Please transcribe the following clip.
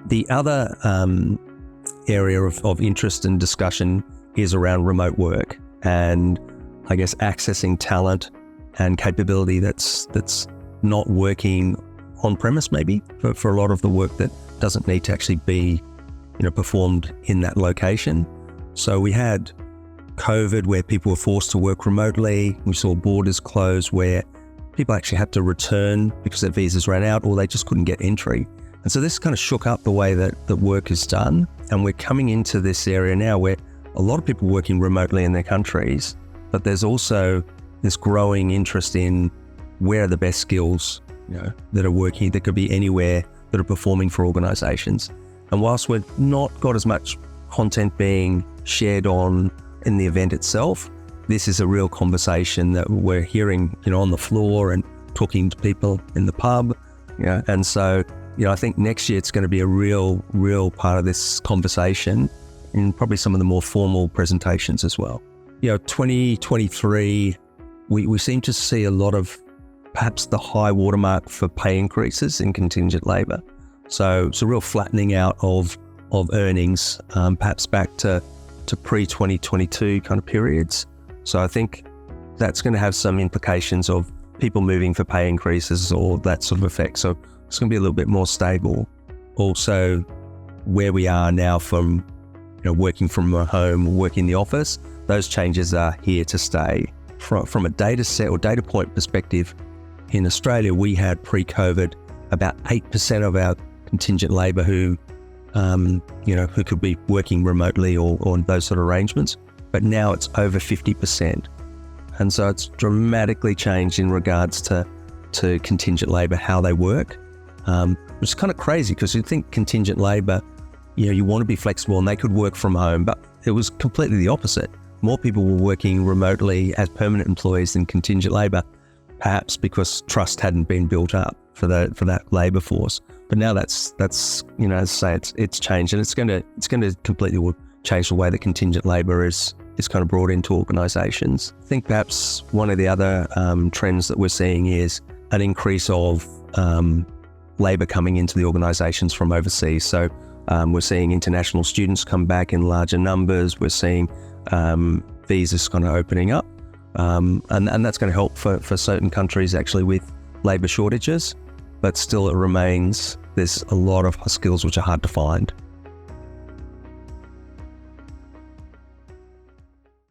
The other area of interest and discussion is around remote work and I guess accessing talent and capability that's not working on premise maybe for a lot of the work that doesn't need to actually be performed in that location. So we had COVID where people were forced to work remotely. We saw borders close where people actually had to return because their visas ran out or they just couldn't get entry. And so this kind of shook up the way that work is done. And we're coming into this area now where a lot of people are working remotely in their countries, but there's also this growing interest in where are the best skills that are working, that could be anywhere, that are performing for organizations. And whilst we've not got as much content being shared in the event itself, this is a real conversation that we're hearing, on the floor and talking to people in the pub. And so, I think next year it's going to be a real part of this conversation in probably some of the more formal presentations as well. 2023, we seem to see a lot of perhaps the high watermark for pay increases in contingent labour. So it's a real flattening out of earnings, perhaps back to pre-2022 kind of periods. So I think that's going to have some implications of people moving for pay increases or that sort of effect. So it's going to be a little bit more stable. Also, where we are now from working from home, working in the office, those changes are here to stay. From a data set or data point perspective, in Australia, we had pre-COVID about 8% of our contingent labour who could be working remotely or those sort of arrangements. But now it's over 50%. And so it's dramatically changed in regards to contingent labour, how they work, which is kind of crazy because you'd think contingent labour, you want to be flexible and they could work from home, but it was completely the opposite. More people were working remotely as permanent employees than contingent labour, perhaps because trust hadn't been built up for that labour force. But now that's as I say, it's changed, and it's going to completely change the way that contingent labour is kind of brought into organisations. I think perhaps one of the other trends that we're seeing is an increase of labour coming into the organisations from overseas. So we're seeing international students come back in larger numbers. We're seeing visas kind of opening up, and that's going to help for certain countries actually with labour shortages. But still, it remains there's a lot of skills which are hard to find.